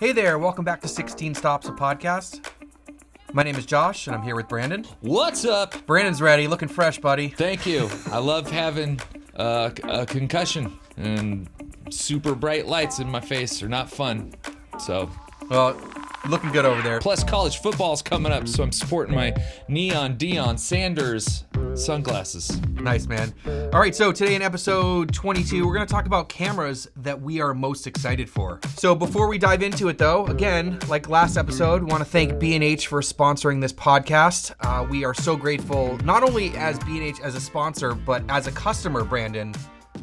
Hey there, welcome back to 16 Stops, a podcast. My name is Josh, and I'm here with Brandon. What's up? Brandon's ready, looking fresh, buddy. Thank you. I love having a concussion, and super bright lights in my face are not fun. So, Well, looking good over there. plus college football's coming up, so I'm sporting my neon Deion Sanders sunglasses. Nice, man. All right, so today in episode 22, we're going to talk about cameras that we are most excited for. So before we dive into it, though, again, like last episode, we want to thank B&H for sponsoring this podcast. We are so grateful, not only as B&H as a sponsor, but as a customer, Brandon.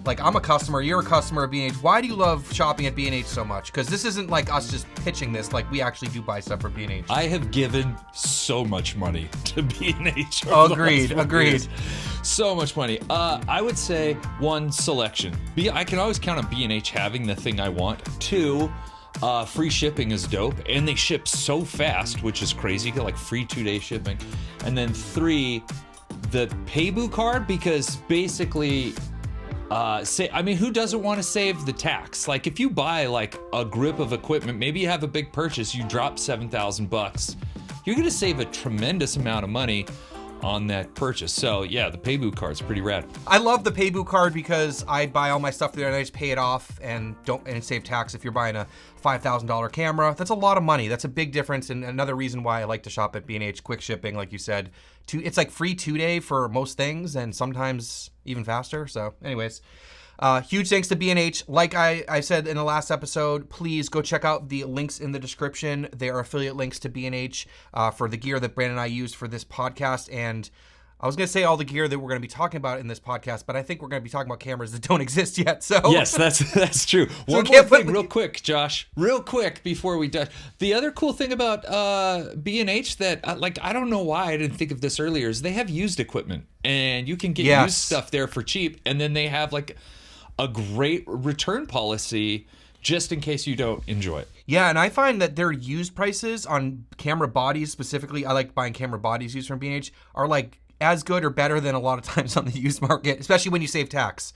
Like, I'm a customer, you're a customer of B&H. Why do you love shopping at B&H so much? Because this isn't like us just pitching this. Like, we actually do buy stuff from B&H. I have given so much money to B&H. Agreed. So much money. I would say one, selection. I can always count on B&H having the thing I want. Two, free shipping is dope, and they ship so fast, which is crazy. You get like free 2-day shipping. And then three, the Paybu card, because basically, who doesn't want to save the tax? Like, if you buy like a grip of equipment, maybe you have a big purchase, you drop $7,000, you're gonna save a tremendous amount of money on that purchase. So yeah, the Paybu card's pretty rad. I love the Paybu card because I buy all my stuff there and I just pay it off and save tax. If you're buying a $5,000 camera, that's a lot of money. That's a big difference, and another reason why I like to shop at B&H. Quick shipping, like you said, it's like free 2-day for most things, and sometimes even faster. So anyways, huge thanks to B&H. Like I said in the last episode, please go check out the links in the description. They are affiliate links to B&H for the gear that Brandon and I use for this podcast. And I was going to say all the gear that we're going to be talking about in this podcast, but I think we're going to be talking about cameras that don't exist yet. So yes, that's true. So One more thing real quick, Josh. Real quick before we die. The other cool thing about B&H that, I don't know why I didn't think of this earlier, is they have used equipment. And you can get used stuff there for cheap. And then they have like a great return policy just in case you don't enjoy it. Yeah, and I find that their used prices on camera bodies specifically, I like buying camera bodies used from B&H, are like as good or better than a lot of times on the used market, especially when you save tax,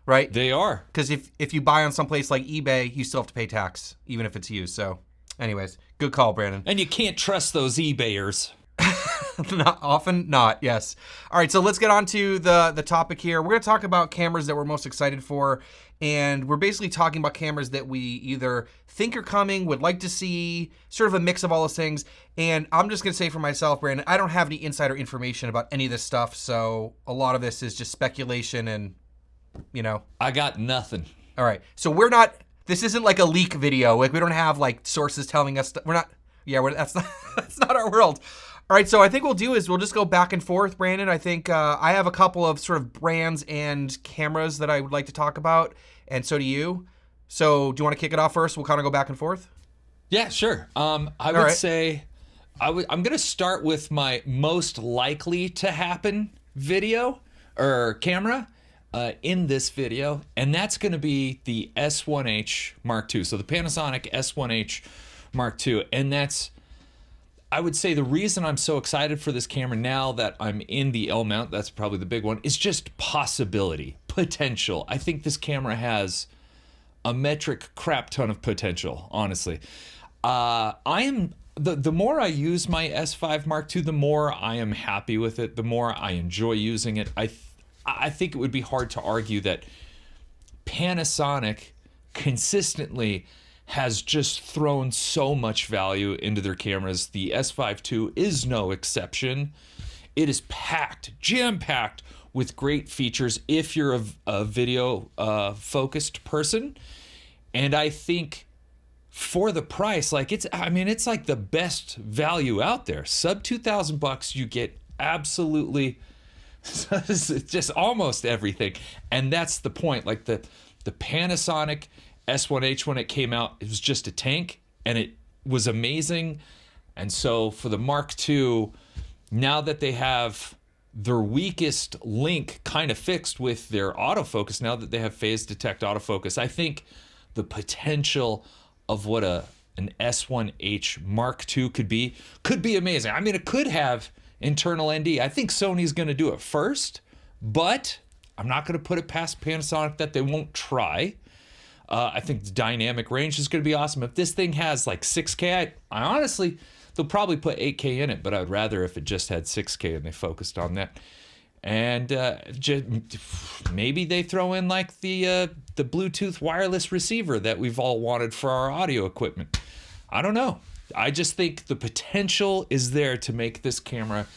right? They are. Because if you buy on someplace like eBay, you still have to pay tax, even if it's used. So anyways, good call, Brandon. And you can't trust those eBayers. Not, yes. All right, so let's get on to the topic here. We're going to talk about cameras that we're most excited for, and we're basically talking about cameras that we either think are coming, would like to see, sort of a mix of all those things. And I'm just going to say for myself, Brandon, I don't have any insider information about any of this stuff, so a lot of this is just speculation and, I got nothing. All right, so this isn't like a leak video. Like, we don't have like sources telling us, that's not our world. All right, so I think we'll just go back and forth, Brandon. I think I have a couple of sort of brands and cameras that I would like to talk about, and so do you. So do you want to kick it off first? We'll kind of go back and forth. Yeah, sure. I would say I'm going to start with my most likely to happen video or camera in this video, and that's going to be the S1H Mark II. So the Panasonic S1H Mark II, and that's, I would say, the reason I'm so excited for this camera now that I'm in the L mount, that's probably the big one, is just possibility, potential. I think this camera has a metric crap ton of potential, honestly. The more I use my S5 Mark II, the more I am happy with it, the more I enjoy using it. I think it would be hard to argue that Panasonic consistently has just thrown so much value into their cameras. The S5 II is no exception. It is packed, jam-packed with great features if you're a video focused person. And I think for the price, it's like the best value out there. Sub $2,000, you get absolutely just almost everything. And that's the point. Like the Panasonic S1H, when it came out, it was just a tank, and it was amazing. And so for the Mark II, now that they have their weakest link kind of fixed with their autofocus, now that they have phase detect autofocus, I think the potential of what an S1H Mark II could be amazing. I mean, it could have internal ND. I think Sony's going to do it first, but I'm not going to put it past Panasonic that they won't try. I think the dynamic range is going to be awesome. If this thing has like 6K, I honestly, they'll probably put 8K in it, but I'd rather if it just had 6K and they focused on that. And maybe they throw in like the Bluetooth wireless receiver that we've all wanted for our audio equipment. I don't know. I just think the potential is there to make this camera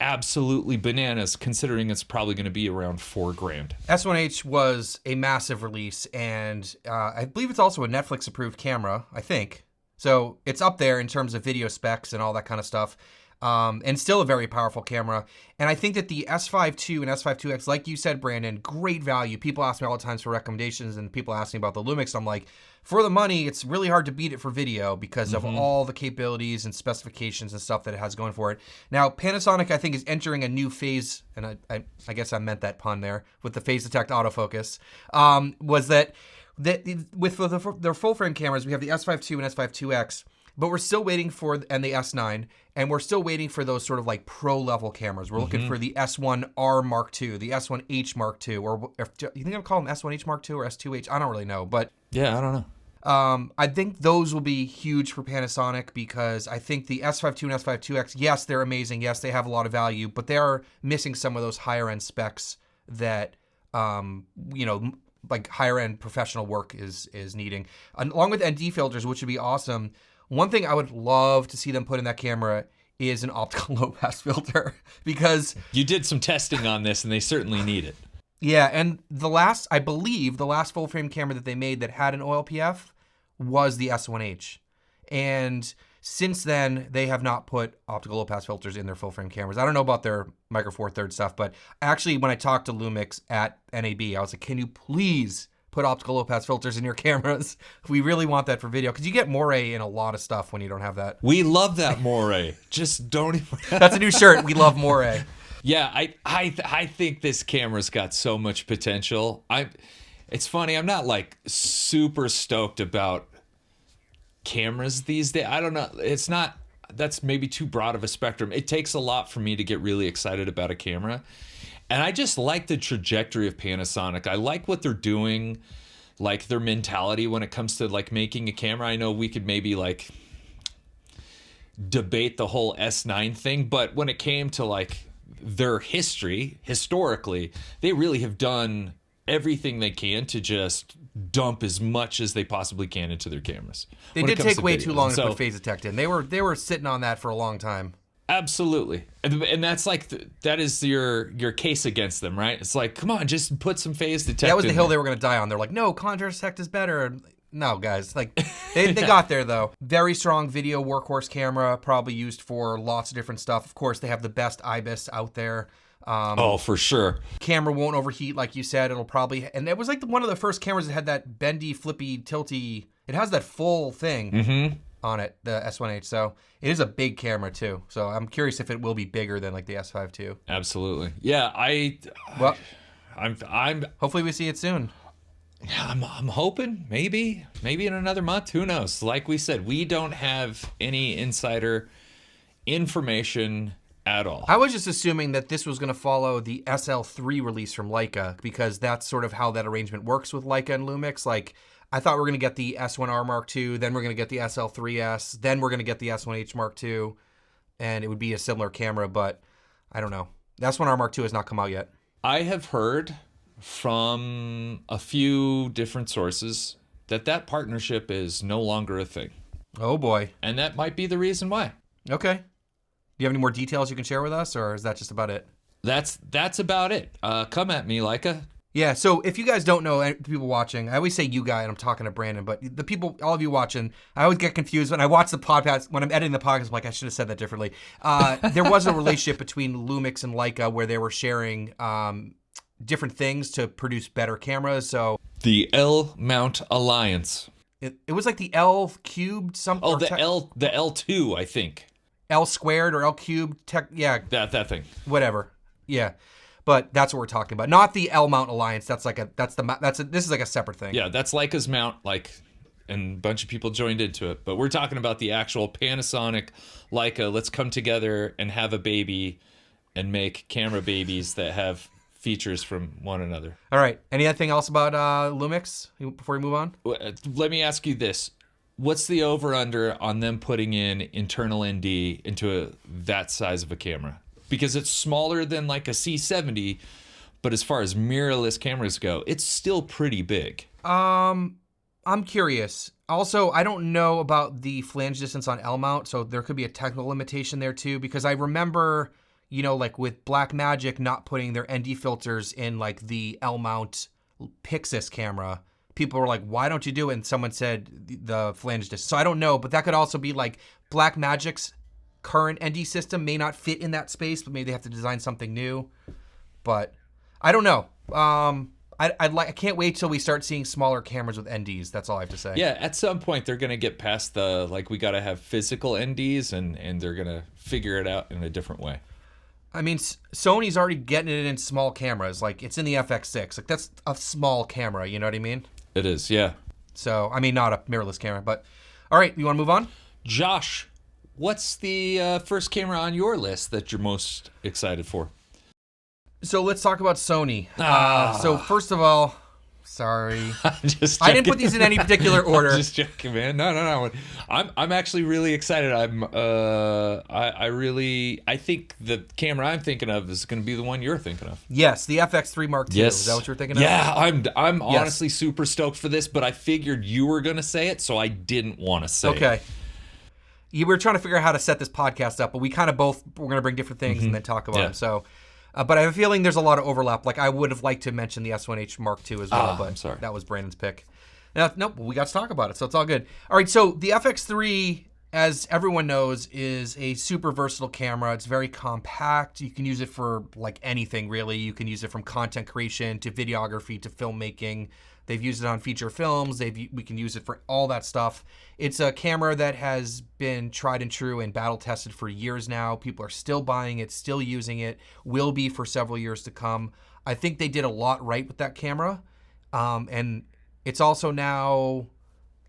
absolutely bananas, considering it's probably going to be around $4,000. S1H was a massive release, and I believe it's also a Netflix approved camera, I think. So it's up there in terms of video specs and all that kind of stuff. And still a very powerful camera. And I think that the S5 II and S5 IIX, like you said, Brandon, great value. People ask me all the time for recommendations, and people ask me about the Lumix. I'm like, for the money, it's really hard to beat it for video because of all the capabilities and specifications and stuff that it has going for it. Now, Panasonic, I think, is entering a new phase, and I guess I meant that pun there, with the phase detect autofocus, was that with their full frame cameras, we have the S5 II and S5 IIX, but we're still waiting for, and the S9, and we're still waiting for those sort of like pro level cameras. We're looking for the S1R Mark II, the S1H Mark II, or if, you think I'll call them S1H Mark II or S2H? I don't really know, but yeah, I don't know. I think those will be huge for Panasonic because I think the S5 II and S5 IIX, yes, they're amazing. Yes, they have a lot of value, but they are missing some of those higher end specs that, like higher end professional work is needing. Along with ND filters, which would be awesome. One thing I would love to see them put in that camera is an optical low pass filter because you did some testing on this and they certainly need it. Yeah, and I believe the last full frame camera that they made that had an OLPF was the S1H. And since then, they have not put optical low pass filters in their full frame cameras. I don't know about their Micro Four Thirds stuff, but actually when I talked to Lumix at NAB, I was like, can you please put optical low pass filters in your cameras? We really want that for video because you get moire in a lot of stuff when you don't have that. We love that moire. Just don't even... That's a new shirt. We love moire. Yeah, I think this camera's got so much potential. It's funny, I'm not like super stoked about cameras these days. I don't know. It's not, that's maybe too broad of a spectrum. It takes a lot for me to get really excited about a camera. And I just like the trajectory of Panasonic. I like what they're doing, like their mentality when it comes to like making a camera. I know we could maybe like debate the whole S9 thing, but when it came to like their history, historically, they really have done everything they can to just dump as much as they possibly can into their cameras. They did take way too long to put phase detect in. They were sitting on that for a long time. Absolutely. And that's like, that is your case against them, right? It's like, come on, just put some phase detect in. That was the hill they were going to die on. They're like, no, contrast detect is better. No, guys, like they got there though. Very strong video workhorse camera, probably used for lots of different stuff. Of course, they have the best IBIS out there. Oh, for sure. Camera won't overheat, like you said. It'll probably, and it was like one of the first cameras that had that bendy, flippy, tilty. It has that full thing on it, the S1H. So it is a big camera too. So I'm curious if it will be bigger than like the S5 II. Absolutely. Yeah, I'm hopefully we see it soon. I'm hoping maybe in another month. Who knows? Like we said, we don't have any insider information at all. I was just assuming that this was going to follow the SL3 release from Leica because that's sort of how that arrangement works with Leica and Lumix. Like I thought we were going to get the S1R Mark II, then we're going to get the SL3S, then we're going to get the S1H Mark II, and it would be a similar camera, but I don't know. The S1R Mark II has not come out yet. I have heard from a few different sources that partnership is no longer a thing. Oh boy. And that might be the reason why. Okay. Do you have any more details you can share with us, or is that just about it? That's about it. Come at me, Leica. Yeah, so if you guys don't know, the people watching, I always say you guy, and I'm talking to Brandon, but the people, all of you watching, I always get confused when I watch the podcast, when I'm editing the podcast, I'm like, I should have said that differently. There was a relationship between Lumix and Leica where they were sharing different things to produce better cameras, so... The L-mount alliance. It was like the L cubed something. Oh, the L2, I think. L squared or L cubed, yeah. That thing. Whatever, yeah. But that's what we're talking about, not the L mount alliance. This is like a separate thing. Yeah, that's Leica's mount, and a bunch of people joined into it. But we're talking about the actual Panasonic Leica. Let's come together and have a baby, and make camera babies that have features from one another. All right. Anything else about Lumix before we move on? Let me ask you this. What's the over-under on them putting in internal ND into that size of a camera? Because it's smaller than like a C70, but as far as mirrorless cameras go, it's still pretty big. I'm curious. Also, I don't know about the flange distance on L mount, so there could be a technical limitation there too, because I remember, you know, like with Blackmagic not putting their ND filters in like the L mount Pixis camera. People were like, why don't you do it? And someone said the flange distance. So I don't know, but that could also be like Blackmagic's current ND system may not fit in that space, but maybe they have to design something new. But I don't know. I can't wait till we start seeing smaller cameras with NDs. That's all I have to say. Yeah, at some point they're gonna get past the like we gotta have physical NDs and they're gonna figure it out in a different way. I mean, Sony's already getting it in small cameras. Like it's in the FX6. Like that's a small camera. You know what I mean? It is, yeah. So I mean, not a mirrorless camera, but all right. You want to move on? Josh, what's the first camera on your list that you're most excited for? So let's talk about Sony. So first of all, sorry, Just I didn't put these in any particular order. I'm just joking, man. No. I'm actually really excited. I think the camera I'm thinking of is going to be the one you're thinking of. Yes, the FX3 Mark II. Yes. Is that what you're thinking of? Yeah, I'm honestly super stoked for this, but I figured you were going to say it, so I didn't want to say it. Okay. We were trying to figure out how to set this podcast up, but we kind of we're going to bring different things and then talk about them. So. But I have a feeling there's a lot of overlap. Like I would have liked to mention the S1H Mark II as well, but I'm sorry. That was Brandon's pick. Nope, we got to talk about it, so it's all good. All right, so the FX3, as everyone knows, is a super versatile camera. It's very compact. You can use it for like anything, really. You can use it from content creation to videography to filmmaking. They've used it on feature films. We can use it for all that stuff. It's a camera that has been tried and true and battle tested for years now. People are still buying it, still using it, will be for several years to come. I think they did a lot right with that camera. And it's also now,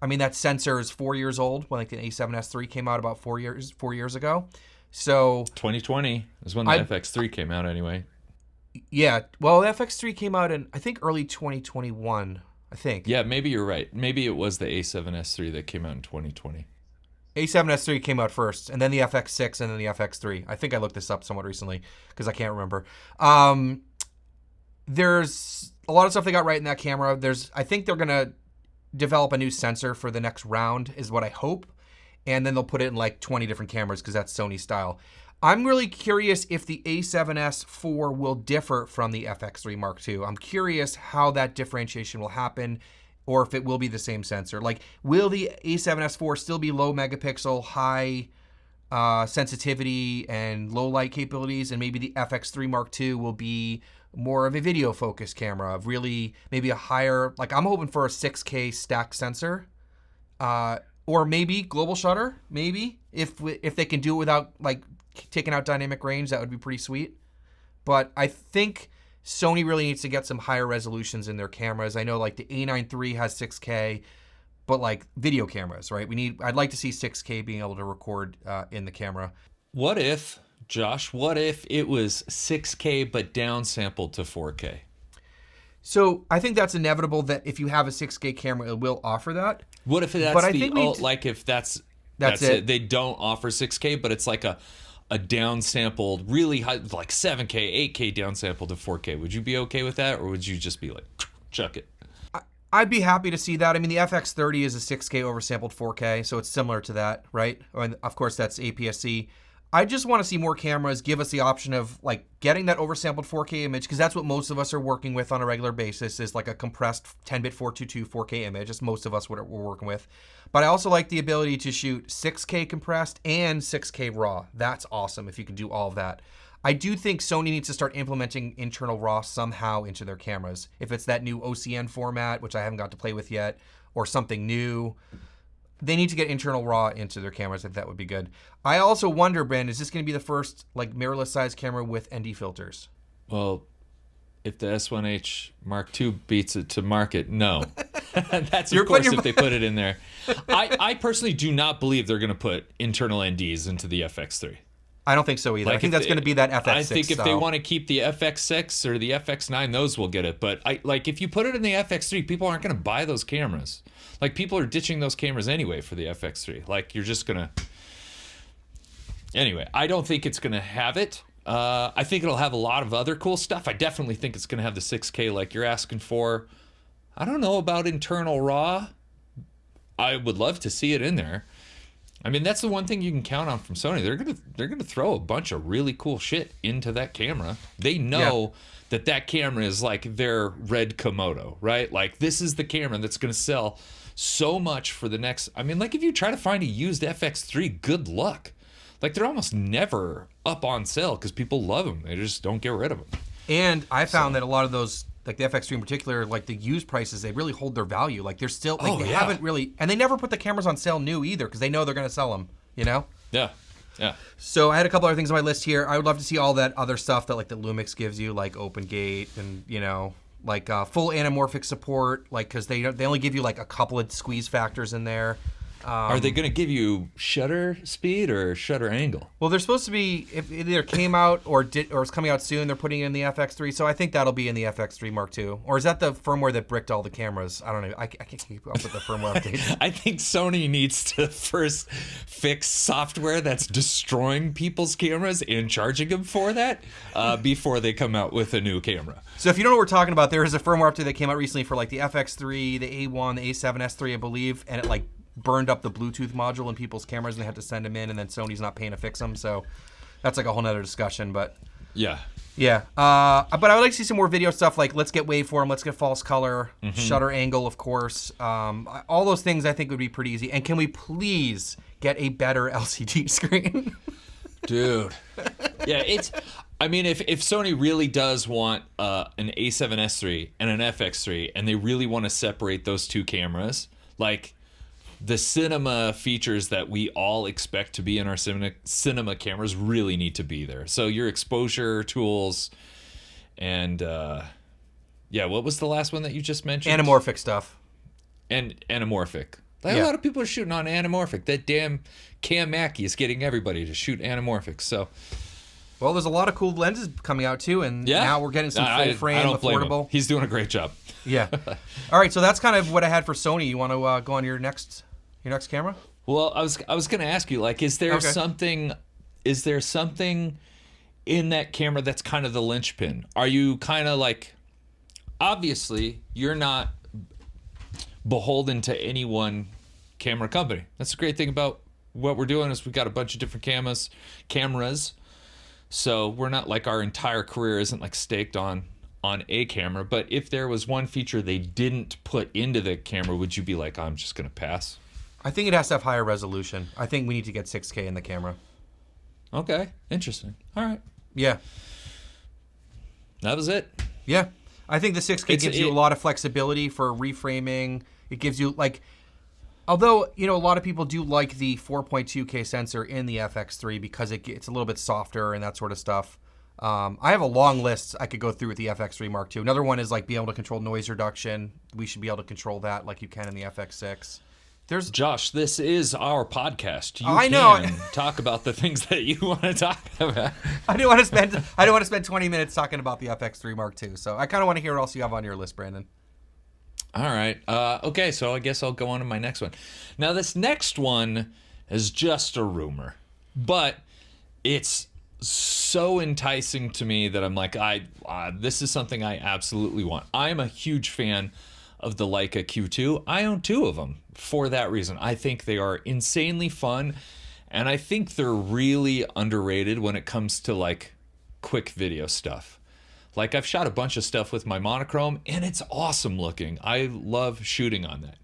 I mean, that sensor is 4 years old when like the A7S III came out about 4 years ago. So 2020 is when the FX3 came out anyway. Yeah, well, the FX3 came out in, I think, early 2021, I think. Yeah, maybe you're right. Maybe it was the A7S III that came out in 2020. A7S III came out first, and then the FX6, and then the FX3. I think I looked this up somewhat recently, because I can't remember. There's a lot of stuff they got right in that camera. I think they're going to develop a new sensor for the next round, is what I hope. And then they'll put it in like 20 different cameras, because that's Sony style. I'm really curious if the A7S IV will differ from the FX3 Mark II. I'm curious how that differentiation will happen, or if it will be the same sensor. Like, will the A7S IV still be low megapixel, high sensitivity, and low light capabilities, and maybe the FX3 Mark II will be more of a video focused camera, of really maybe a higher, like I'm hoping for a 6K stacked sensor, or maybe global shutter, maybe, if they can do it without like taking out dynamic range, that would be pretty sweet. But I think Sony really needs to get some higher resolutions in their cameras. I know like the A9 III has 6K, but like video cameras, right? I'd like to see 6K being able to record in the camera. What if, Josh, it was 6K but downsampled to 4K? So I think that's inevitable that if you have a 6K camera, it will offer that. What if that's if that's it? They don't offer 6K, but it's like a downsampled, really high, like 7K, 8K downsampled to 4K. Would you be okay with that, or would you just be like, chuck it? I'd be happy to see that. I mean, the FX30 is a 6K oversampled 4K, so it's similar to that, right? And of course, that's APS-C. I just want to see more cameras give us the option of like getting that oversampled 4K image, because that's what most of us are working with on a regular basis, is like a compressed 10-bit 422 4K image. That's most of us what we're working with. But I also like the ability to shoot 6K compressed and 6K raw. That's awesome if you can do all of that. I do think Sony needs to start implementing internal RAW somehow into their cameras. If it's that new OCN format, which I haven't got to play with yet, or something new, they need to get internal RAW into their cameras. I think that would be good. I also wonder, Ben, is this going to be the first like mirrorless size camera with ND filters? Well, if the S1H Mark II beats it to market, no. That's of course if they put it in there. I personally do not believe they're going to put internal NDs into the FX3. I don't think so either. I think that's going to be that FX6 I think if style. they want to keep the FX6 or the FX9, those will get it. But if you put it in the FX3, people aren't going to buy those cameras. Like, people are ditching those cameras anyway for the FX3. Like, you're just going to... Anyway, I don't think it's going to have it. I think it'll have a lot of other cool stuff. I definitely think it's going to have the 6K like you're asking for. I don't know about internal RAW. I would love to see it in there. I mean, that's the one thing you can count on from Sony. They're gonna throw a bunch of really cool shit into that camera. They know that camera is like their red Komodo, right? Like, this is the camera that's gonna sell so much for the next... I mean, like, if you try to find a used FX3, good luck. Like, they're almost never up on sale because people love them. They just don't get rid of them. And I found that a lot of those, like the FX3 in particular, like the used prices, they really hold their value. Like, they're still, like, they haven't really, and they never put the cameras on sale new either because they know they're going to sell them, you know? Yeah. Yeah. So I had a couple other things on my list here. I would love to see all that other stuff that, like, the Lumix gives you, like Open Gate and, you know, like full anamorphic support, like, because they only give you like a couple of squeeze factors in there. Are they going to give you shutter speed or shutter angle? Well, they're supposed to be, if it either came out or is coming out soon, they're putting it in the FX3. So I think that'll be in the FX3 Mark II. Or is that the firmware that bricked all the cameras? I don't know. I can't keep up with the firmware updates. I think Sony needs to first fix software that's destroying people's cameras and charging them for that before they come out with a new camera. So if you don't know what we're talking about, there is a firmware update that came out recently for like the FX3, the A1, the A7S3, I believe, and it like burned up the Bluetooth module in people's cameras and they had to send them in, and then Sony's not paying to fix them. So that's like a whole nother discussion, but yeah. But I would like to see some more video stuff, like let's get waveform, let's get false color, shutter angle, of course. All those things I think would be pretty easy. And can we please get a better LCD screen? Dude. Yeah, I mean, if Sony really does want an A7S3 and an FX3, and they really want to separate those two cameras, like the cinema features that we all expect to be in our cinema cameras really need to be there. So your exposure tools and, what was the last one that you just mentioned? Anamorphic stuff. And anamorphic. Like, a lot of people are shooting on anamorphic. That damn Cam Mackey is getting everybody to shoot anamorphic. So, well, there's a lot of cool lenses coming out too, and now we're getting some full frame, I don't affordable. Blame him. He's doing a great job. Yeah. All right, so that's kind of what I had for Sony. You want to go on your next camera? Well, I was going to ask you, like, is there something in that camera that's kind of the linchpin? Are you kind of like, obviously you're not beholden to any one camera company. That's the great thing about what we're doing is we've got a bunch of different cameras. So we're not like, our entire career isn't like staked on a camera. But if there was one feature they didn't put into the camera, would you be like, I'm just going to pass? I think it has to have higher resolution. I think we need to get 6K in the camera. Okay, interesting. All right. Yeah. That was it. Yeah. I think the 6K gives you a lot of flexibility for reframing. It gives you, like, although, you know, a lot of people do like the 4.2K sensor in the FX3 because it's a little bit softer and that sort of stuff. I have a long list I could go through with the FX3 Mark II. Another one is like being able to control noise reduction. We should be able to control that like you can in the FX6. Josh, this is our podcast. I know. Can talk about the things that you want to talk about. I don't want to spend 20 minutes talking about the FX3 Mark II. So I kind of want to hear what else you have on your list, Brandon. All right. Okay, so I guess I'll go on to my next one. Now, this next one is just a rumor, but it's so enticing to me that I'm like, this is something I absolutely want. I'm a huge fan of the Leica Q2. I own two of them for that reason. I think they are insanely fun, and I think they're really underrated when it comes to like quick video stuff. Like, I've shot a bunch of stuff with my monochrome, and it's awesome looking. I love shooting on that.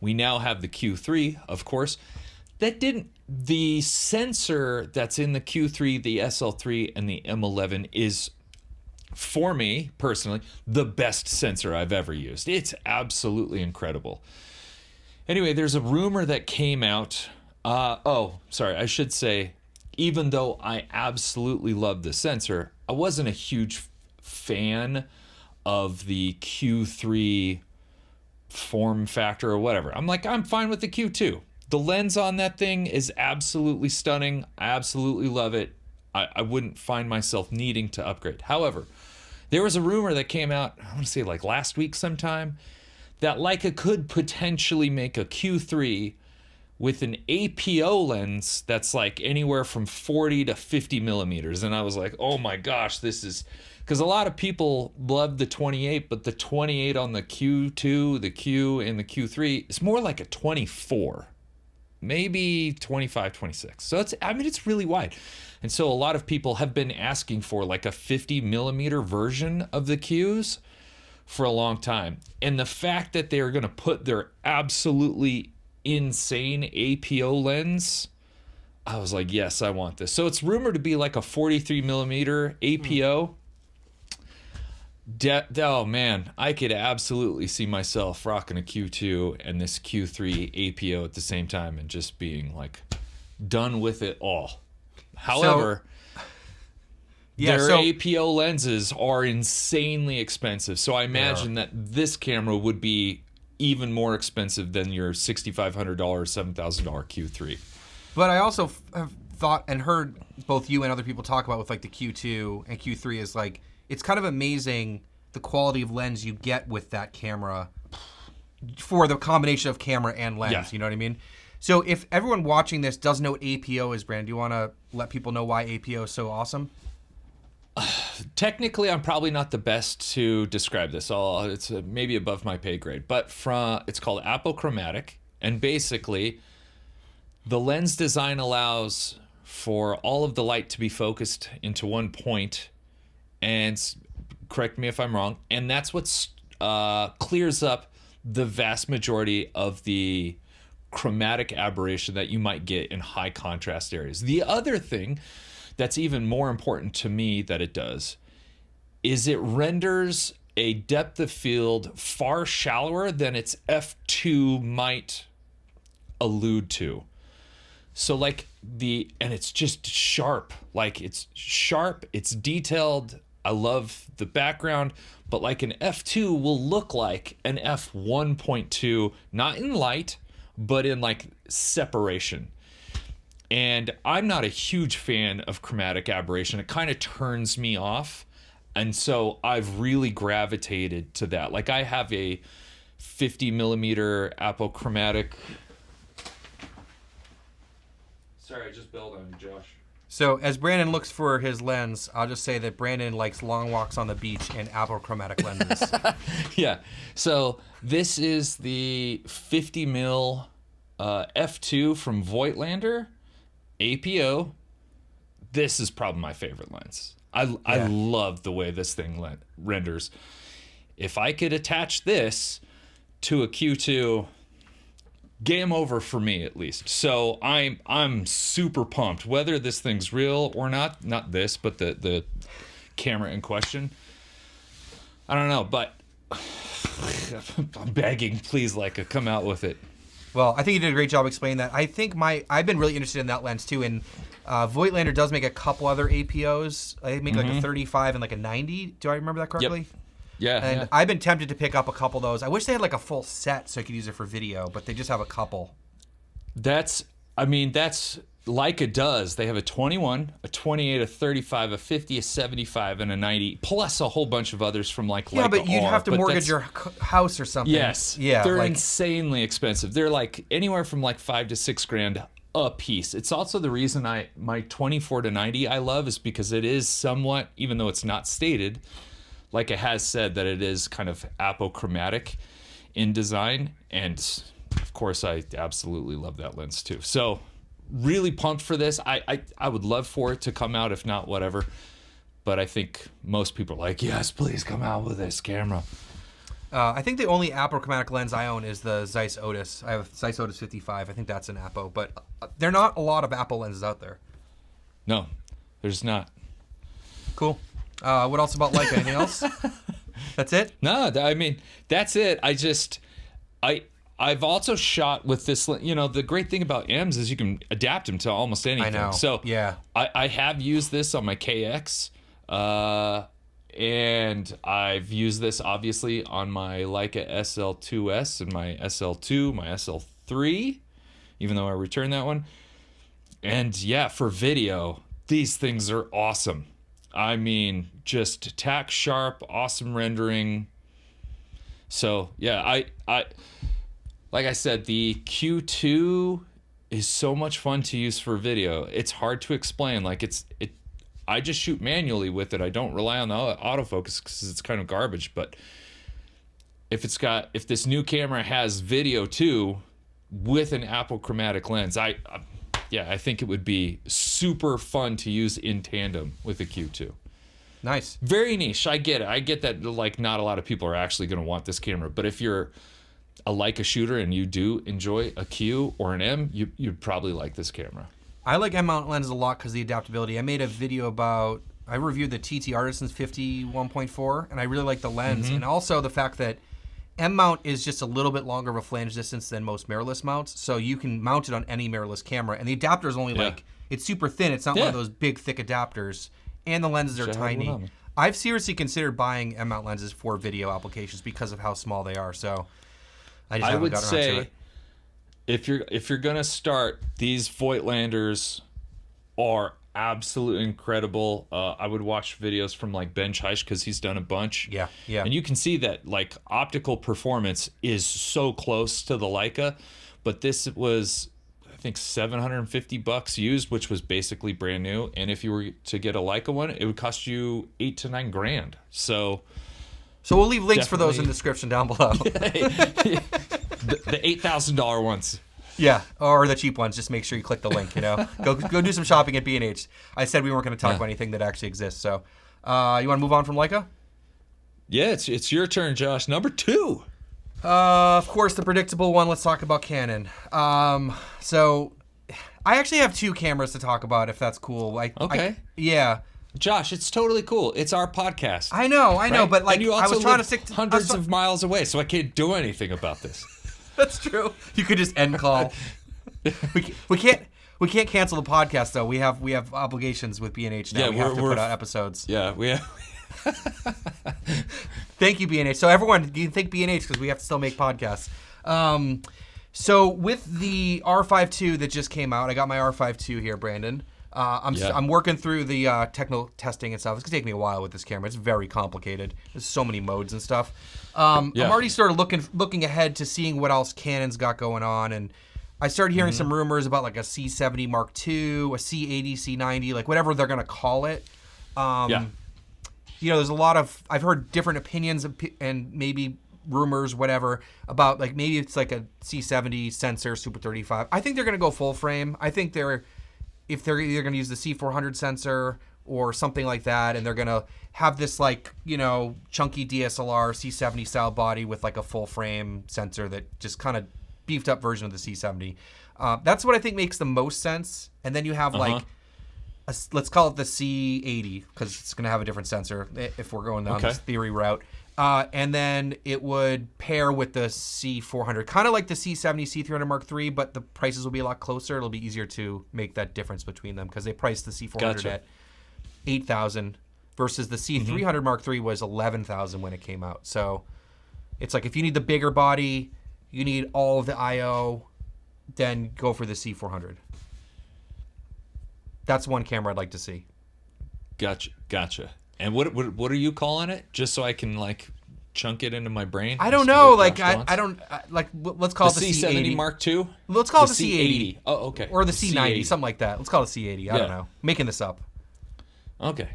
We now have the Q3, of course. The sensor that's in the Q3, the SL3, and the M11 is, for me personally, the best sensor I've ever used. It's absolutely incredible. Anyway, there's a rumor that came out. I should say, even though I absolutely love the sensor, I wasn't a huge fan of the Q3 form factor or whatever. I'm like, I'm fine with the Q2. The lens on that thing is absolutely stunning. I absolutely love it. I wouldn't find myself needing to upgrade. However, there was a rumor that came out, I want to say like last week sometime, that Leica could potentially make a Q3 with an APO lens that's like anywhere from 40 to 50 millimeters. And I was like, oh my gosh, this is... Because a lot of people love the 28, but the 28 on the Q2, the Q, and the Q3 is more like a 24. Maybe 25, 26. So it's really wide. And so a lot of people have been asking for like a 50 millimeter version of the Qs for a long time. And the fact that they're going to put their absolutely insane APO lens, I was like, yes, I want this. So it's rumored to be like a 43 millimeter APO. Oh man, I could absolutely see myself rocking a Q2 and this Q3 APO at the same time and just being like done with it all. However, their APO lenses are insanely expensive. So I imagine that this camera would be even more expensive than your $6,500, $7,000 Q3. But I also have thought and heard both you and other people talk about with like the Q2 and Q3 is like, it's kind of amazing the quality of lens you get with that camera for the combination of camera and lens. Yeah. You know what I mean? So if everyone watching this doesn't know what APO is, Brandon, do you want to let people know why APO is so awesome? Technically, I'm probably not the best to describe this. It's maybe above my pay grade. But it's called apochromatic. And basically, the lens design allows for all of the light to be focused into one point. And correct me if I'm wrong, and that's what clears up the vast majority of the chromatic aberration that you might get in high contrast areas. The other thing that's even more important to me that it does is it renders a depth of field far shallower than its f2 might allude to. So like and it's just sharp, it's detailed. I love the background, but like an f2 will look like an f1.2, not in light, but in like separation. And I'm not a huge fan of chromatic aberration. It kind of turns me off. And so I've really gravitated to that. Like I have a 50 millimeter apochromatic. Sorry, I just bailed on you, Josh. So as Brandon looks for his lens, I'll just say that Brandon likes long walks on the beach and apochromatic lenses. Yeah. So this is the 50 mil f2 from Voigtlander APO. This is probably my favorite lens. I love the way this thing renders. If I could attach this to a Q2, game over for me at least. So I'm super pumped. Whether this thing's real or not this, but the camera in question. I don't know, but I'm begging, please, Leica, come out with it. Well, I think you did a great job explaining that. I think I've been really interested in that lens too, and Voigtlander does make a couple other APOs. They make like a 35 and like a 90. Do I remember that correctly? Yep. Yeah. And I've been tempted to pick up a couple of those. I wish they had like a full set so I could use it for video, but they just have a couple. Leica does. They have a 21, a 28, a 35, a 50, a 75, and a 90, plus a whole bunch of others from like Leica. Yeah, but you'd have to mortgage your house or something. Yes. Yeah. They're insanely expensive. They're like anywhere from like $5,000 to $6,000 a piece. It's also the reason my 24 to 90 I love is because it is somewhat, even though it's not stated, Leica has said that it is kind of apochromatic in design, and of course I absolutely love that lens too. So really pumped for this. I would love for it to come out, if not whatever, but I think most people are like, yes, please come out with this camera. I think the only apochromatic lens I own is the Zeiss Otis. I have a Zeiss Otis 55. I think that's an apo, but there are not a lot of apo lenses out there. No, there's not. Cool. What else about Leica? Anything else? That's it? No, I mean, that's it. I've also shot with this, the great thing about M's is you can adapt them to almost anything. I know. So yeah. I have used this on my KX, and I've used this obviously on my Leica SL2S and my SL2, my SL3, even though I returned that one. And yeah, for video, These things are awesome. I mean, just tack sharp, awesome rendering. So yeah, I like I said, the Q2 is so much fun to use for video. It's hard to explain. Like I just shoot manually with it. I don't rely on the autofocus because it's kind of garbage. But if this new camera has video too, with an apachromatic lens, I think it would be super fun to use in tandem with a Q2. Nice. Very niche. I get it. I get that like not a lot of people are actually going to want this camera. But if you're a Leica shooter and you do enjoy a Q or an M, you'd probably like this camera. I like M-mount lenses a lot because of the adaptability. I made a video I reviewed the TT Artisans 50 1.4, and I really like the lens. And also the fact that M-mount is just a little bit longer of a flange distance than most mirrorless mounts, so you can mount it on any mirrorless camera. And the adapter is only it's super thin. It's not one of those big, thick adapters. And the lenses are tiny. I've seriously considered buying M-mount lenses for video applications because of how small they are. So I just haven't gotten around to it. If you're gonna start, these Voigtlanders are absolutely incredible. I would watch videos from like Ben Heisch because he's done a bunch. Yeah. And you can see that like optical performance is so close to the Leica, but this was I think $750 used, which was basically brand new. And if you were to get a Leica one, it would cost you $8,000 to $9,000. So we'll leave links for those in the description down below. The $8,000 ones. Yeah, or the cheap ones. Just make sure you click the link. Go do some shopping at B&H. I said we weren't going to talk about anything that actually exists. So, you want to move on from Leica? Yeah, it's your turn, Josh. Number 2. Of course, the predictable one. Let's talk about Canon. So, I actually have 2 cameras to talk about, if that's cool. Okay. Yeah. Josh, it's totally cool. It's our podcast. I know, right? but like and you I also was trying to live stick to hundreds of miles away, so I can't do anything about this. That's true. You could just end call. we can't cancel the podcast though. We have obligations with B&H now. We have to put out episodes. Yeah, we have. Thank you, B&H. So everyone, you can thank B&H because we have to still make podcasts. So with the R5 II that just came out, I got my R5 II here, Brandon. I'm working through the technical testing and stuff. It's gonna take me a while with this camera. It's very complicated. There's so many modes and stuff. I'm already started looking ahead to seeing what else Canon's got going on, and I started hearing some rumors about like a C70 Mark II, a C80, C90, like whatever they're gonna call it. There's a lot of I've heard different opinions and maybe rumors, whatever, about like maybe it's like a C70 sensor, Super 35. I think they're gonna go full frame. I think if they're either going to use the C400 sensor or something like that, and they're going to have this like, chunky DSLR C70 style body with like a full frame sensor that just kind of beefed up version of the C70. That's what I think makes the most sense. And then you have like, let's call it the C80 because it's going to have a different sensor if we're going down this theory route. And then it would pair with the C400, kind of like the C70, C300 Mark III, but the prices will be a lot closer. It'll be easier to make that difference between them because they priced the C400 at $8,000 versus the C300 Mark III was $11,000 when it came out. So it's like if you need the bigger body, you need all of the I/O, then go for the C400. That's one camera I'd like to see. Gotcha. And what are you calling it? Just so I can like chunk it into my brain. I don't know. Like I don't like. Let's call it the C70 Mark II. Let's call it the C80. Oh, okay. Or the C90, something like that. Let's call it C80. I don't know. Making this up. Okay.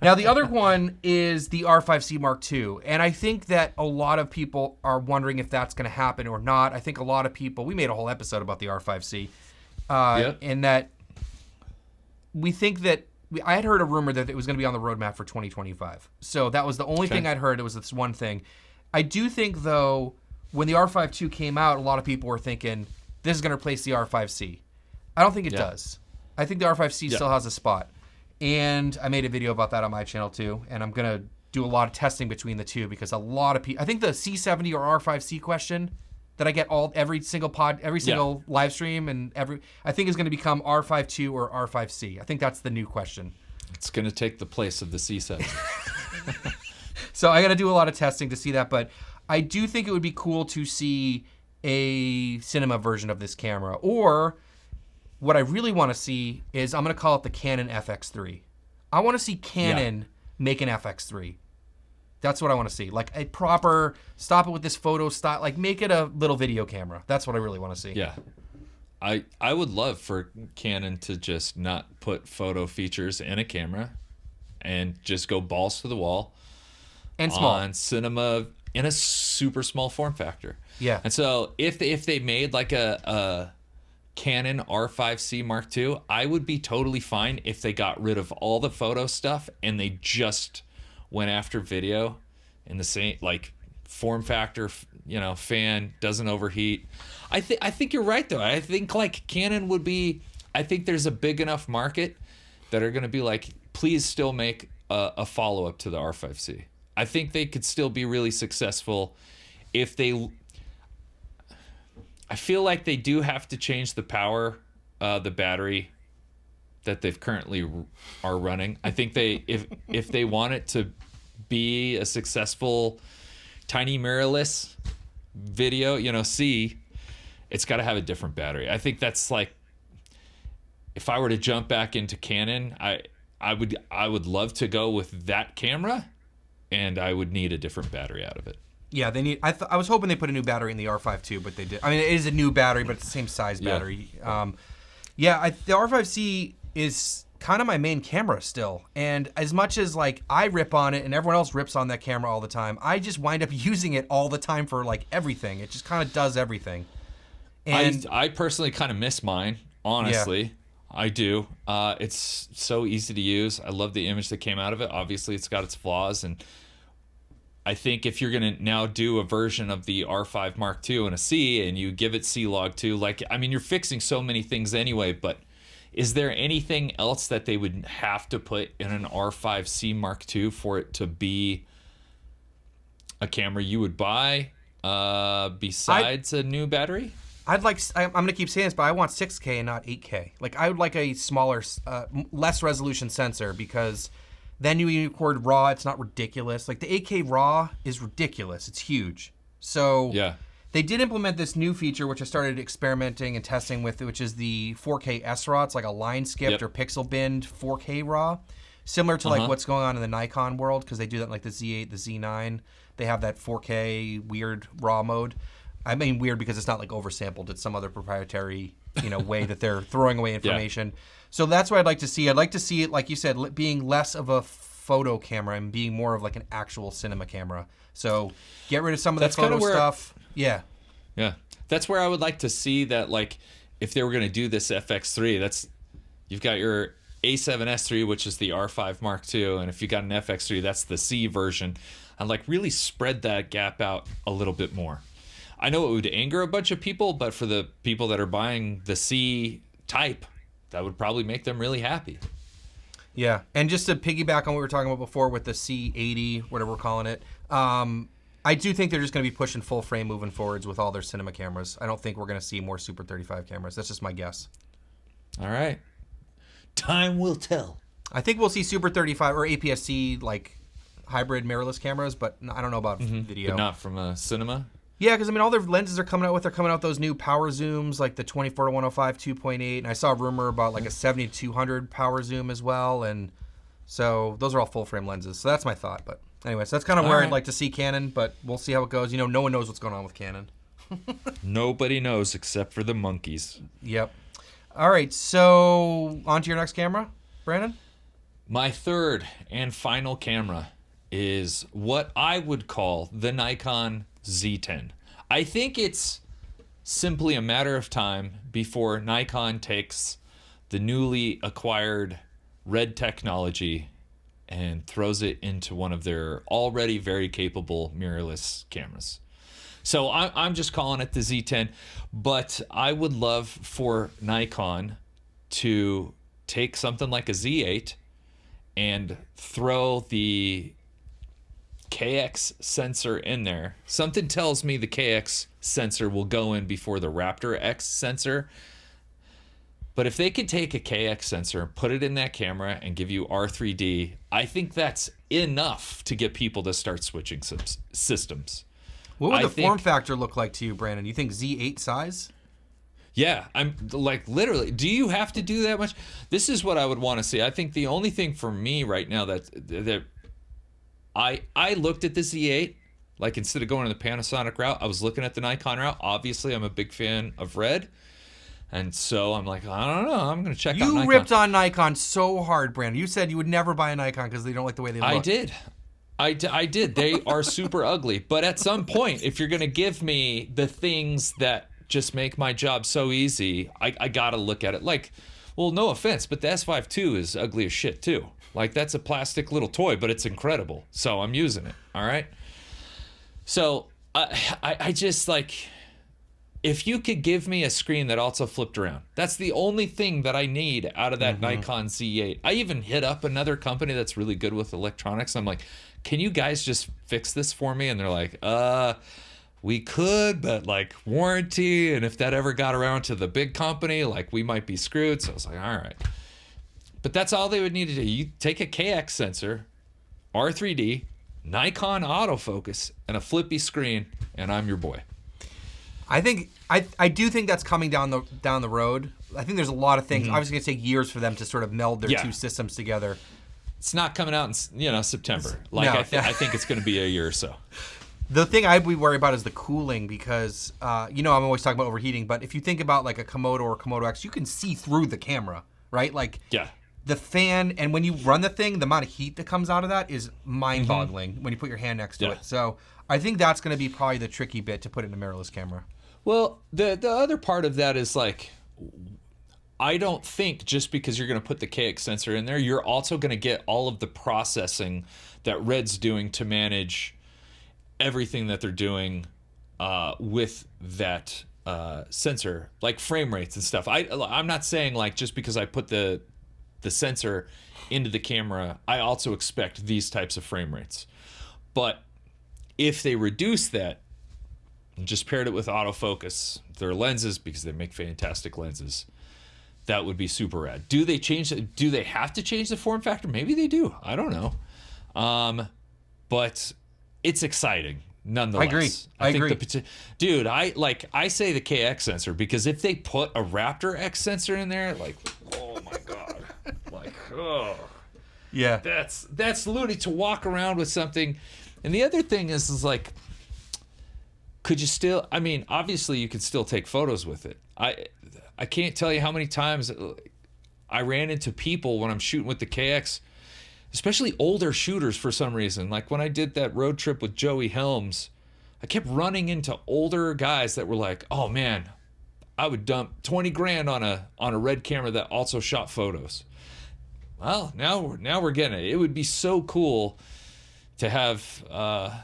Now the other one is the R5C Mark II, and I think that a lot of people are wondering if that's going to happen or not. I think a lot of people. We made a whole episode about the R5C, and that we think that. I had heard a rumor that it was going to be on the roadmap for 2025. So that was the only thing I'd heard. It was this one thing. I do think, though, when the R5 II came out, a lot of people were thinking, this is going to replace the R5C. I don't think it does. I think the R5C still has a spot. And I made a video about that on my channel, too. And I'm going to do a lot of testing between the two because a lot of people... I think the C70 or R5C question that I get every single live stream and I think is going to become R5 II or R5C. I think that's the new question. It's going to take the place of the C7. So I got to do a lot of testing to see that, but I do think it would be cool to see a cinema version of this camera, or what I really want to see is, I'm going to call it the Canon FX3. I want to see Canon make an FX3. That's what I want to see. Like a proper, stop it with this photo style, like make it a little video camera. That's what I really want to see. Yeah. I would love for Canon to just not put photo features in a camera and just go balls to the wall And small. on cinema in a super small form factor. Yeah. And so if they made like a Canon R5C Mark II, I would be totally fine if they got rid of all the photo stuff and they just went after video in the same like form factor, you know, fan, doesn't overheat. I think you're right though. I think like Canon would be, I think there's a big enough market that are going to be like, please still make a follow-up to the R5C. I think they could still be really successful if they, I feel like they do have to change the power, the battery that they've currently are running. I think they, if they want it to be a successful tiny mirrorless video, you know, it's got to have a different battery. I think that's like, if I were to jump back into Canon, I would love to go with that camera, and I would need a different battery out of it. Yeah, they need. I was hoping they put a new battery in the R5 too, but they did. I mean, it is a new battery, but it's the same size battery. The R5C is kind of my main camera still, and as much as like I rip on it and everyone else rips on that camera all the time, I just wind up using it all the time for like everything. It just kind of does everything. And I personally kind of miss mine, honestly. Yeah. I do. It's so easy to use. I love the image that came out of it. Obviously, it's got its flaws, and I think if you're going to now do a version of the R5 Mark II and a C, and you give it C-Log 2, like, I mean, you're fixing so many things anyway, but is there anything else that they would have to put in an R5C Mark II for it to be a camera you would buy besides a new battery? I'm going to keep saying this, but I want 6K and not 8K. Like, I would like a smaller, less resolution sensor, because then you record RAW, it's not ridiculous. Like, the 8K RAW is ridiculous. It's huge. So yeah, they did implement this new feature, which I started experimenting and testing with, which is the 4K SRAW. It's like a line skipped or pixel binned 4K RAW, similar to like what's going on in the Nikon world, because they do that in like the Z8, the Z9. They have that 4K weird RAW mode. I mean weird because it's not like oversampled. It's some other proprietary, way that they're throwing away information. Yeah. So that's what I'd like to see. I'd like to see it, like you said, being less of a photo camera and being more of like an actual cinema camera. So get rid of some of the photo stuff. Yeah. Yeah. That's where I would like to see that, like, if they were going to do this FX3, you've got your A7S III, which is the R5 Mark II, and if you got an FX3, that's the C version. And like really spread that gap out a little bit more. I know it would anger a bunch of people, but for the people that are buying the C type, that would probably make them really happy. Yeah, and just to piggyback on what we were talking about before with the C80, whatever we're calling it, I do think they're just going to be pushing full frame moving forwards with all their cinema cameras. I don't think we're going to see more Super 35 cameras. That's just my guess. All right. Time will tell. I think we'll see Super 35 or APS-C like hybrid mirrorless cameras, but I don't know about video. But not from a cinema? Yeah, because I mean, all their lenses they're coming out those new power zooms, like the 24-105 2.8, and I saw a rumor about like a 70-200 power zoom as well, and so those are all full frame lenses. So that's my thought. But anyways, that's kind of where I'd like to see Canon, but we'll see how it goes. No one knows what's going on with Canon. Nobody knows except for the monkeys. Yep. All right, so on to your next camera, Brandon. My third and final camera is what I would call the Nikon Z10. I think it's simply a matter of time before Nikon takes the newly acquired Red technology and throws it into one of their already very capable mirrorless cameras. So I'm just calling it the Z10, but I would love for Nikon to take something like a Z8 and throw the KX sensor in there. Something tells me the KX sensor will go in before the Raptor X sensor. But if they could take a KX sensor, put it in that camera, and give you R3D, I think that's enough to get people to start switching systems. What would the form factor look like to you, Brandon? You think Z8 size? Yeah, I'm like literally. Do you have to do that much? This is what I would want to see. I think the only thing for me right now that I looked at the Z8, like instead of going to the Panasonic route, I was looking at the Nikon route. Obviously, I'm a big fan of Red, and so I'm like, I don't know, I'm gonna check out Nikon. You ripped on Nikon so hard, Brandon. You said you would never buy a Nikon because they don't like the way they look. I did. I did. They are super ugly. But at some point, if you're gonna give me the things that just make my job so easy, I gotta look at it. Like, well, no offense, but the S5 II is ugly as shit too. Like, that's a plastic little toy, but it's incredible. So I'm using it. All right. So I just like, if you could give me a screen that also flipped around, that's the only thing that I need out of that Nikon Z8. I even hit up another company that's really good with electronics. I'm like, can you guys just fix this for me? And they're like, we could, but like warranty, and if that ever got around to the big company, like we might be screwed. So I was like, all right. But that's all they would need to do. You take a KX sensor, R3D, Nikon autofocus, and a flippy screen, and I'm your boy. I think I do think that's coming down the road. I think there's a lot of things. Obviously, it's going to take years for them to sort of meld their two systems together. It's not coming out in September. Like no, I think it's going to be a year or so. The thing I'd be worried about is the cooling because, I'm always talking about overheating, but if you think about like a Komodo or Komodo X, you can see through the camera, right? Like the fan, and when you run the thing, the amount of heat that comes out of that is mind-boggling when you put your hand next to it. So I think that's going to be probably the tricky bit to put in a mirrorless camera. Well, the other part of that is like, I don't think just because you're going to put the KX sensor in there, you're also going to get all of the processing that Red's doing to manage everything that they're doing with that sensor, like frame rates and stuff. I'm not saying like just because I put the sensor into the camera, I also expect these types of frame rates. But if they reduce that and just paired it with autofocus, their lenses, because they make fantastic lenses, that would be super rad. Do they have to change the form factor? Maybe they do. I don't know. But it's exciting nonetheless. I agree. Dude, I say the KX sensor because if they put a Raptor X sensor in there, like, oh my god. Like, oh. Yeah. That's loony to walk around with something. And the other thing is like, could you still, I mean, obviously you could still take photos with it. I can't tell you how many times I ran into people when I'm shooting with the KX, especially older shooters for some reason. Like when I did that road trip with Joey Helms, I kept running into older guys that were like, oh man, I would dump 20 grand on a Red camera that also shot photos. Well, now we're getting it. It would be so cool to have a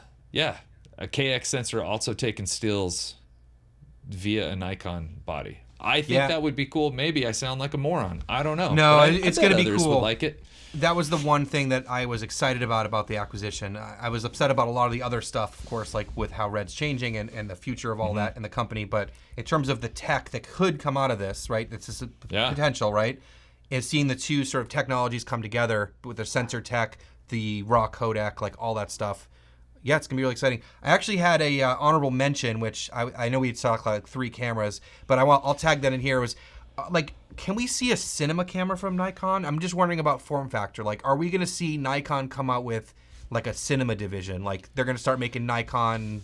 KX sensor also taking stills via a Nikon body. I think that would be cool. Maybe I sound like a moron. I don't know. No, it's going to be others cool. Would like it. That was the one thing that I was excited about the acquisition. I was upset about a lot of the other stuff, of course, like with how Red's changing and the future of all that in the company. But in terms of the tech that could come out of this, right? It's just a potential, right? Is seeing the two sort of technologies come together with the sensor tech, the raw codec, like all that stuff. Yeah, it's gonna be really exciting. I actually had a honorable mention, which I know we talked like 3 cameras, but I'll tag that in here. It was like, can we see a cinema camera from Nikon? I'm just wondering about form factor. Like, are we gonna see Nikon come out with like a cinema division? Like they're gonna start making Nikon.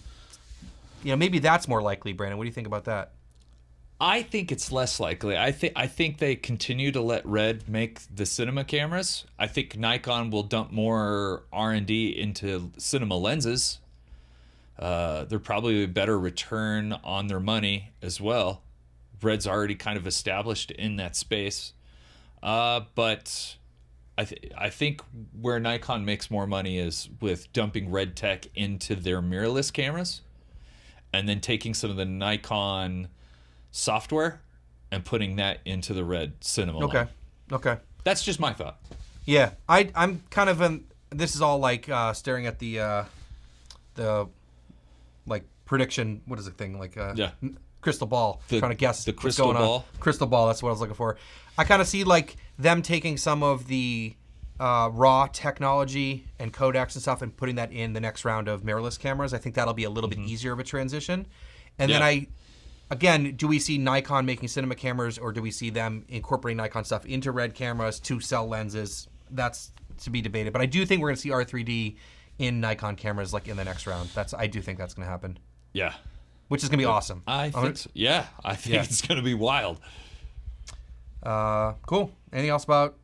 Maybe that's more likely. Brandon, what do you think about that? I think it's less likely. I think they continue to let Red make the cinema cameras. I think Nikon will dump more R&D into cinema lenses. They're probably a better return on their money as well. Red's already kind of established in that space. But I think where Nikon makes more money is with dumping Red tech into their mirrorless cameras and then taking some of the Nikon software and putting that into the Red cinema line. Okay. That's just my thought. Yeah, I'm kind of this is all like staring at the like prediction. What is the thing like? Crystal ball. Trying to guess the what's going ball. on. Crystal ball. That's what I was looking for. I kind of see like them taking some of the raw technology and codecs and stuff and putting that in the next round of mirrorless cameras. I think that'll be a little bit easier of a transition. And then again, do we see Nikon making cinema cameras, or do we see them incorporating Nikon stuff into Red cameras to sell lenses? That's to be debated. But I do think we're going to see R3D in Nikon cameras like in the next round. I do think that's going to happen. Yeah. Which is going to be awesome. I think so. Yeah, I think it's going to be wild. Cool. Anything else about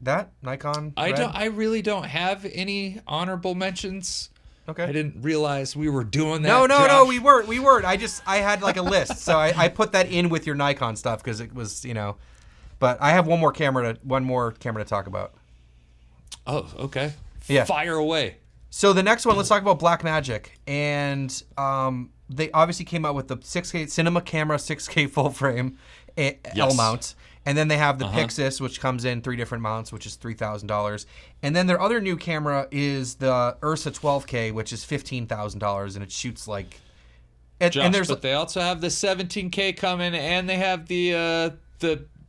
that? Nikon? Red? I really don't have any honorable mentions. Okay. I didn't realize we were doing that. No, we weren't. I had like a list, so I put that in with your Nikon stuff because it was, But I have one more camera to talk about. Oh, okay. Yeah. Fire away. So the next one, let's talk about Blackmagic, and they obviously came out with the 6K cinema camera, 6K full frame L mount. And then they have the Pixis, which comes in 3 different mounts, which is $3,000. And then their other new camera is the Ursa 12K, which is $15,000, and it shoots like. But they also have the 17K coming, and they have the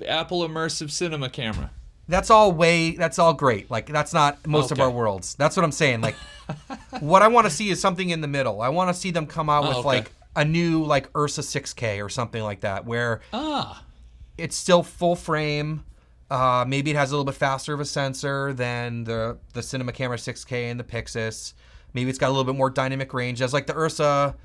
Apple immersive cinema camera. That's all great. Like, that's not most of our worlds. That's what I'm saying. Like, what I want to see is something in the middle. I want to see them come out with like a new like Ursa 6K or something like that, where it's still full frame. Maybe it has a little bit faster of a sensor than the cinema camera 6K and the Pixis. Maybe it's got a little bit more dynamic range. As like the Ursa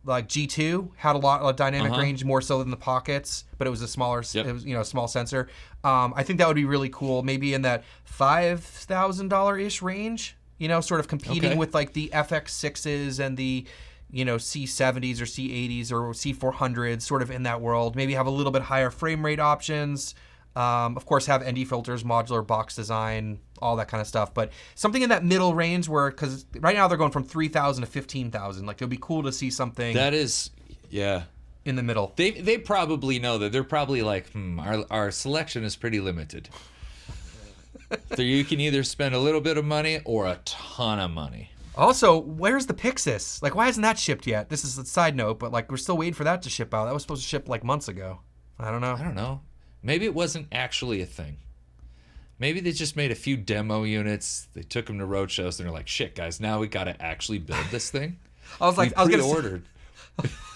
like G2 had a lot of dynamic range, more so than the pockets, but it was a smaller, it was small sensor. I think that would be really cool. Maybe in that $5,000-ish range, sort of competing with like the FX6s and the C70s or C80s or C400s, sort of in that world. Maybe have a little bit higher frame rate options. Of course, have ND filters, modular box design, all that kind of stuff. But something in that middle range because right now they're going from 3,000 to 15,000. Like, it would be cool to see something that is, in the middle. They probably know that. They're probably like, our selection is pretty limited. So you can either spend a little bit of money or a ton of money. Also, where's the Pixis? Like, why hasn't that shipped yet? This is a side note, but like, we're still waiting for that to ship out. That was supposed to ship like months ago. I don't know. Maybe it wasn't actually a thing. Maybe they just made a few demo units. They took them to road shows, and they're like, "Shit, guys, now we got to actually build this thing." I was pre-ordered.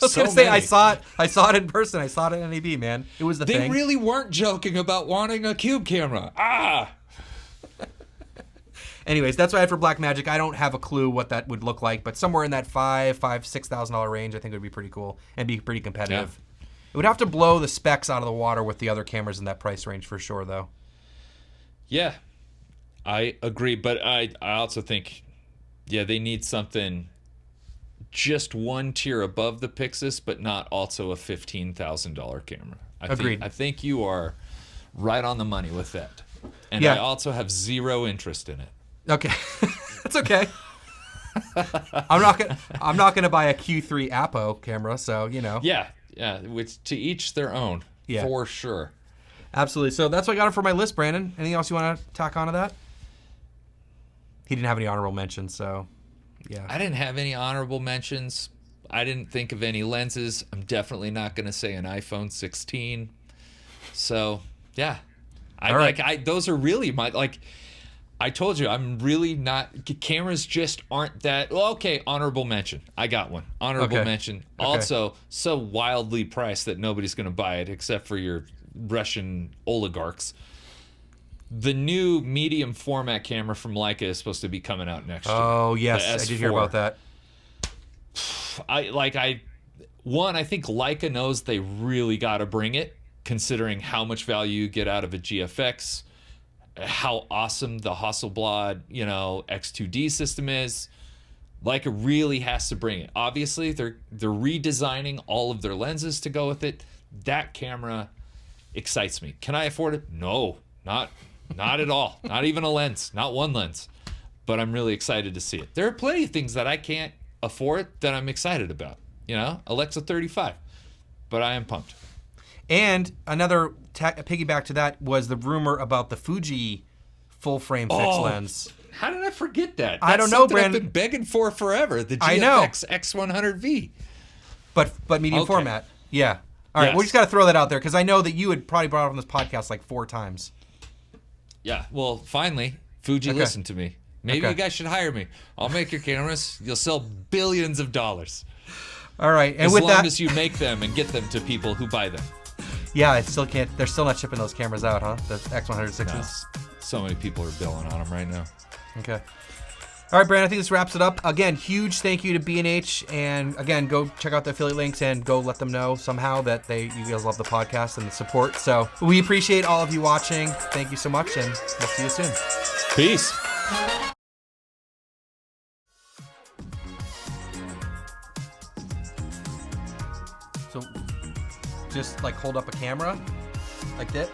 gonna say, I saw it in person. I saw it at NAB, man. It was the thing. They really weren't joking about wanting a cube camera. Anyways, that's what I had for Blackmagic. I don't have a clue what that would look like, but somewhere in that $6,000 range, I think it would be pretty cool and be pretty competitive. Yeah. It would have to blow the specs out of the water with the other cameras in that price range for sure, though. Yeah, I agree, but I also think, they need something just one tier above the Pixis, but not also a $15,000 camera. Agreed. I think you are right on the money with that, and I also have zero interest in it. Okay, that's okay. I'm not gonna buy a Q3 Apo camera, so Yeah, which to each their own, for sure. Absolutely. So that's what I got for my list, Brandon. Anything else you want to tack onto that? He didn't have any honorable mentions, so yeah. I didn't have any honorable mentions. I didn't think of any lenses. I'm definitely not going to say an iPhone 16. So, yeah. Those are really my, I told you, I'm really not, cameras just aren't that, honorable mention. I got one. Honorable mention. Okay. Also, so wildly priced that nobody's going to buy it except for your Russian oligarchs. The new medium format camera from Leica is supposed to be coming out next year. Oh, yes. I did hear about that. I think Leica knows they really got to bring it, considering how much value you get out of a GFX, how awesome the Hasselblad, X2D system is. Leica really has to bring it. Obviously, they're redesigning all of their lenses to go with it. That camera excites me. Can I afford it? No, not at all. Not even a lens, not one lens. But I'm really excited to see it. There are plenty of things that I can't afford that I'm excited about. Alexa 35. But I am pumped. And another piggyback to that was the rumor about the Fuji full frame fixed lens. How did I forget that? I don't know, Brandon. I've been begging for forever. The GFX X100V. But medium format. Yeah. All right, we just got to throw that out there because I know that you had probably brought it up on this podcast like 4 times. Yeah, well, finally, Fuji listened to me. Maybe you guys should hire me. I'll make your cameras. You'll sell billions of dollars. All right, and as with long that, as you make them and get them to people who buy them. yeah, I still can't. They're still not shipping those cameras out, huh? The X106s. No, so many people are billing on them right now. Okay. All right, Brandon, I think this wraps it up. Again, huge thank you to B&H, and again, go check out the affiliate links and go let them know somehow that you guys love the podcast and the support. So we appreciate all of you watching. Thank you so much, and we'll see you soon. Peace. So just like hold up a camera like that.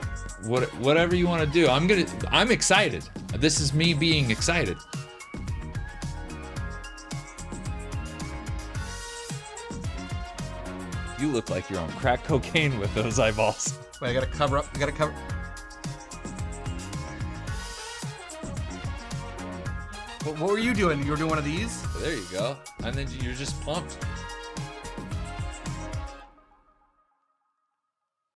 Whatever you want to do. I'm excited. This is me being excited. You look like you're on crack cocaine with those eyeballs. Wait, I gotta cover up. I gotta cover. What were you doing? You were doing one of these? There you go. And then you're just pumped.